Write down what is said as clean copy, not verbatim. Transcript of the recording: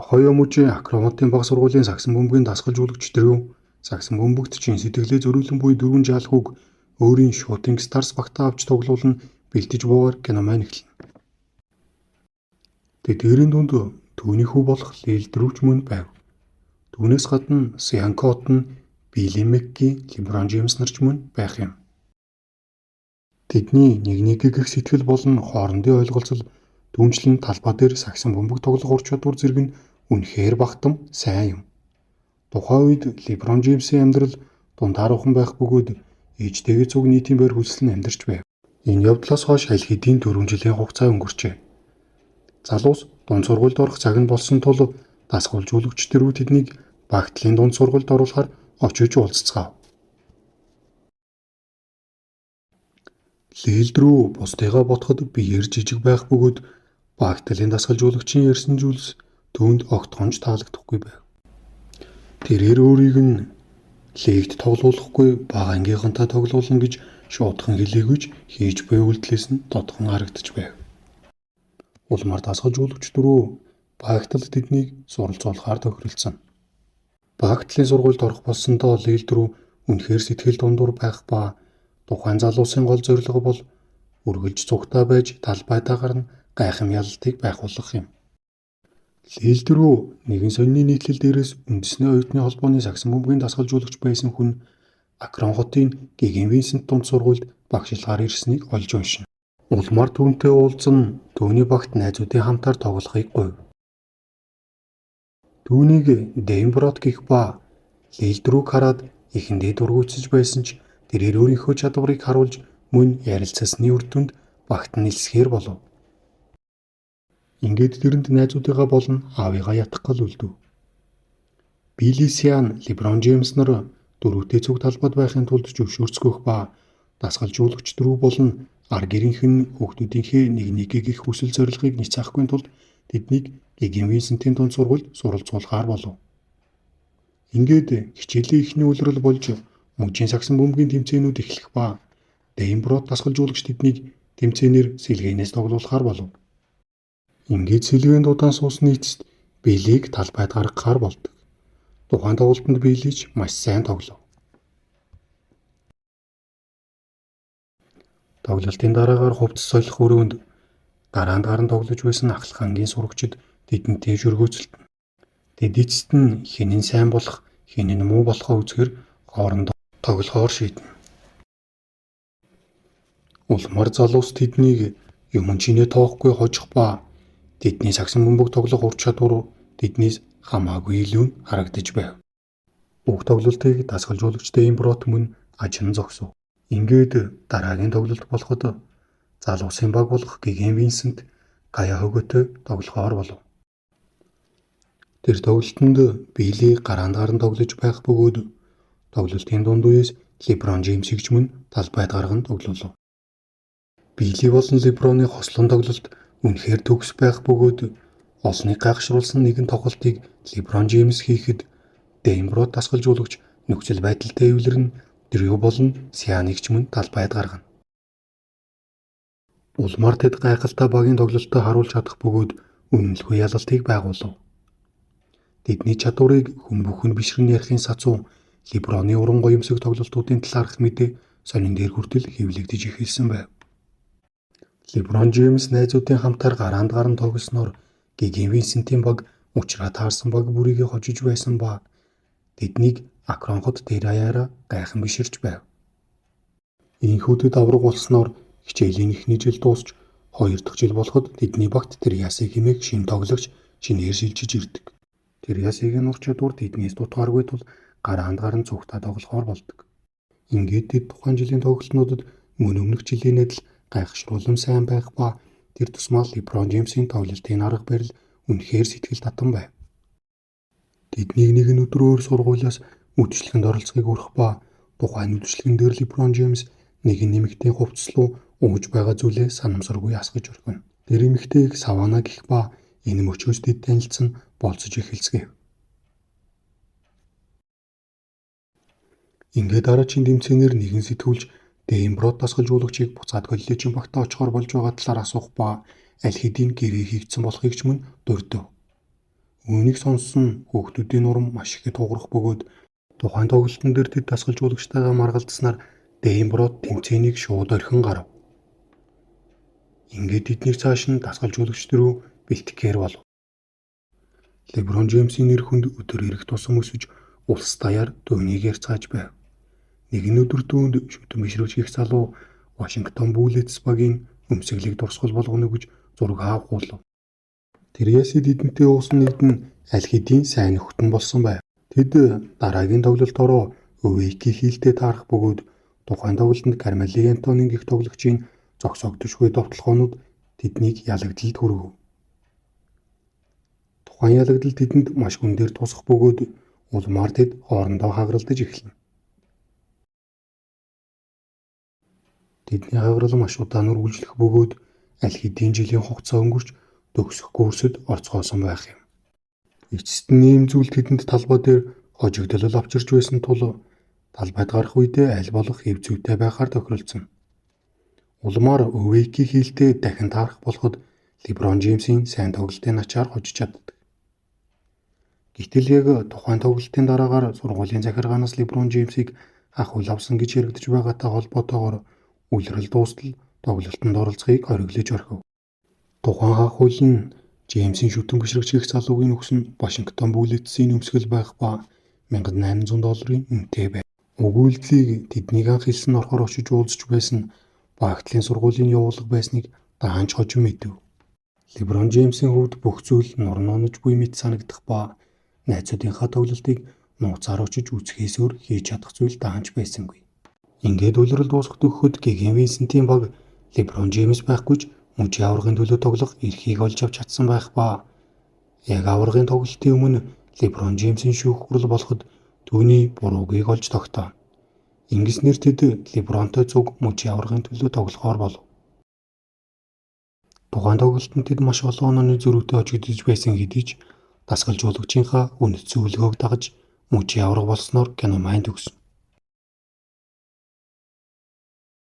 Ohio мужийн Акромонтын бага сургуулийн сагсан бөмбөгийн дасгалжуулагч Дрю сагсан бөмбөгт чин сэтгэлээ зориулсан буй 4 жаалхууг өөрийн Shooting Stars багтаа авч тоглуулан бэлтэж буугаар геномайн эхэлнэ. Тэдгээрийн дунд түүний хүү болох Лил Дрюч мөн байв. Түүнээс гадна Сиан Коттон, Билли Макки, Леброн Джеймс нар ч мөн байх юм. Тэдний нэг гэх сэтгэл болон хоорондын ойлголцол түүнчлэн талбай дээр сагсан бөмбөг тоглох ур чадвар зэрэг нь үнэхээр багтам сайн юм. Тухайн үед Леброн Джеймсийн амьдрал дундааруухан байх бөгөөд ээжтэйгээ цуг нийтийн байр хөлсөл амьдарч байв. Энэ явдлаас хойш аль хэдийн 4 жилийн хугацаа өнгөрчээ. Залуус дунд сургуульд орох цаг нь болсон тул дасгалжуулагч Дрю тэднийг багтлын дунд сургуульд оруулахаар очиж уулзцгаав. Лил Дрю бусдыгаа ботход биеэр жижиг байх бөгөөд багтлын дасгалжуулагчийн ярьсан зүйлс түүнд огтхонч таалагдахгүй байв. Тэрээр өөрийг нь лигт тоглуулахгүй бага ангийнхантай тоглуулна гэж шуудхан хэлээгүй ч хийж буй үйлдэлээс нь тодхон харагдаж байв. Улмаар дасгалжуулагч Дрю багталд тэднийг суралцуулахаар тохиролцсон. Багтлын сургуульд орох болсондоо Лил Дрю үнэхээр сэтгэл дундуур байх ба тухайн залуусын гол зорилго бол үргэлж цугтаа байж талбайтаа гарна гайхам ялалтыг байгуулах юм. Лил Дрю нэгэн сонины нийтлэл дээрээс үндэсний оюутны холбооны сагсан бөмбөгийн дасгалжуулагч байсан хүн Акрон хотын Геген Винсент дунд сургуульд багшилгаар ирснийг олж уншина. Улмаар түүнтэй уулзсан түүний багт найзуудын хамтаар тоглохыг гуйв. Түүнийг Дэйн Брот гэх ба Лил Дрюг хараад эхэндээ дургуутсаж байсан ч тэрээр өөрийнхөө чадварыг харуулж мөн ярилцсны үр дүнд багт нь нэлсгээр болов. Ингээд тэрэнд найзуудыгаа болон аавыгаа ятгах гал үлдэв. Билли Сиан, Леброн Джеймс нар дөрөвтэй цуг талбайд байхын тулд зөвшөөрцгөх ба дасгалжуулагч Дрю болон ар гэрийнх нь хүүхдүүдийнхээ нэг гих хүсэл зорилгыг няцаахгүй тулд тэднийг Геген Винсентийн дунд сургуульд суралцуулахаар болов. Ингээд хичээлийн эхний улирал болж мужийн сагсан бөмбөгийн тэмцээнүүд эхлэх ба Дэйн Брот дасгалжуулагч тэднийг тэмцээнээр сэлгээнээс тоглуулахаар болов. Ингээд сэлгээнд удаан суусны эцэст Биллиг талбайд гаргахаар болдог. Тухайн тоглолтод Билли ч маш сайн тоглов. Тоглолтын дараагаар хувцас солих өрөөнд гараанд гарan тоглож байсан ахлах ангийн сурагчид тэдэнтэй шөргөөцөлдөн. Тэд эцэст нь хэн нь сайн болох, хэн нь муу болохоо үзэхээр хоорондоо тоглохоор шийднэ. Улмаар залуус тэднийг юм чинээ тоохгүй хожих ба тэдний сагсан бөмбөг тоглох ур чадвар тэднээс хамаагүй илүү харагдаж байв. Бүх тоглолтыг дасгалжуулагч Дэйн Брот мөн ажин зогсов. Ингээд дараагийн тоглолт болоход залуусын баг болох Геген Винсент гаяа хөгөөтэй тоглохоор болов. Тэр тоглолтод Билли гараанд гарan тоглож байх бөгөөд тоглолтын дунд үеэс Леброн Джеймсийг ч мөн талбайд гарган тоглуулав. Билли болон Леброны хослон тоглолт үнэхээр төгс байх бөгөөд олныг гайхшруулсан нэгэн тоглолтыг Леброн Джеймс хийхэд Дэйн Брот дасгалжуулагч нөхцөл байдалтай эвлэрнэ Дрю болон Сианыг ч мөн талбайд гаргана. Улмаар тэд гайхалтай багийн тоглолтоо харуулж чадах бөгөөд үнэнлэхүй ялалтыг байгуулав. Тэдний чадварыг хүн бүхэн бишрэн ярихын сацуу Леброны уран гоёмсог тоглолтуудын талаарх мэдээ сонин дээр хүртэл хэвлэгдэж эхэлсэн байв. Леброн Джеймс найзуудын хамтаар гараанд гарan тоглосноор Геген Винсентийн баг учраа таарсан баг бүрийгээ хожиж байсан ба тэднийг Акрон хот дээр аяараа гайхан биширч байв. Ийхүүдэд авраг болсноор хичээлийн эхний жил дуусч 2 дахь жил болоход тэдний багт Триаси хэмээх шин тоглогч шинээр шилжиж ирдэг. Триасигийн ур чадвар тэднээс дутгааргүй тул гараанд гарan цугтаа тоглохоор болдог. Ингээд тэд тухайн жилийн тоглолтнуудад мөн өмнөх жилийн адил гайхшруулан сайн байх ба тэр тусмаа Леброн Джеймсийн тоглолтын арга барил үнэхээр сэтгэл татам байв. Тэднийг нэгэн өдөр өөр сургуулиас үдшилгэнд оролцохыг хүрэх ба тухайн үдшилгэн дээр Леброн Джеймс нэгэн нэмэгтэй хувцас руу ууж байгаа зүйлээ санамсаргүй асгаж орхино. Тэр эмэгтэйг Савана гэх ба энэ мөчөөс тэд танилцсан болцож эхэлцгээв. Ингээд дараагийн тэмцээнээр нэгэн сэтгүүлч Дэйн Брот дасгалжуулагчийг буцаад коллежийн багтаа очихоор болж байгаа талаар асуух ба аль хэдийн гэрээ хийгдсэн болохыг ч мөн дурдв. Үүнийг сонссон хүүхдүүдийн урам маш их туурах бөгөөд тухайн тоглолтын дээр тэд дасгалжуулагчтайгаа маргалдсанаар Дэйн Брод тэмцээнийг шууд орхин гарав. Ингээд эднийг цааш нь дасгалжуулагчд рүү бэлтгэхээр болов. Леброн Джеймсийн нэр хүнд өдөр ирэх тусам өсөж улс даяар дуунийг ярьцгааж байв. Нэгэн өдөр түүнд шүтэн бишрүүч гих залуу Вашингтон Буллетс багийн өмсгөлийг дурсгал болгоно гэж зураг авахулав. Тэргээсээ тэдэнтэй уусан нэгд нь аль хэдийн сайн нөхөтөн болсон байв. Тэд дараагийн тоглолтоороо Өвейки хийлтэй таарах бөгөөд тухайн тоглолтод Кармело Антонийн гих тоглогчийн зогсоогдошгүй довтлохоонууд тэднийг ялагдалд хүргэв. Тухайн ялагдал тэдэнд маш гүнээр тусах бөгөөд улмаар тэд хоорондоо хагралдаж эхэлнэ. Тэдний хаграл маш удаан үргэлжлэх бөгөөд аль хэдийн жилийн хугацаа өнгөрч төгсөх курсэд орцгоосон байх юм. Эцэст нь ийм зүйл тэдэнд талбай дээр хожигдол авчирч байсан тул талбайд гарах үедээ аль болох хэв зүйтэй байхаар тохиролцсон. Улмаар Өвейки хийлтэй дахин таарах болоход Леброн Джеймсийн сайн тоглолтын ачаар хожиж чаддаг. Гэтэл яг тухайн тоглолтын дараагаар сургуулийн захиргаанаас Леброн Джеймсийг ахуйл авсан гэж яригдж байгаатай холбоотойгоор улирал дуустал тоглолтод оролцохыг хориглож орхив. Тухайн ахуйл нь Джеймсийн шүтэн бишрэгч гих залуугийн нөхс нь Вашингтон Буллетсийн өмсгөл байх ба $1800 үнэтэй байв. Уг үйлдэлийг тэднийг анх хэлсэн орохоор очиж уулзч байсан багтлын сургуулийн явуулга байсныг даанч хожим мэдэв. Леброн Джеймсийн хувьд бүх зүйл нур нуунаж буй мэт санагдах ба найзуудынхаа тоглолтыг нууцаар очиж үзэхээс өөр хийж чадах зүйл даанч байсангүй. Ингээд улирал дуусах төгөхөд Геген Винсентийн баг Леброн Джеймс байхгүй ч мужийн аваргын төлөө тоглох эрхийг олж авч чадсан байх ба яг аваргын тоглолтын өмнө Леброн Джеймсийн шүүх хурал болоход түүний буруугийг олж тогтооно. Ингэснээр тэд Лебронтой цуг мужийн аваргын төлөө тоглохоор болов. Тухайн тоглолтод тэд маш олон онооны зөрүүтэй хожигдож байсан хэдий ч дасгалжуулагчийнхаа үнэт зөвлөгөөг дагаж мужийн аварга болсноор Киномайн төгснө.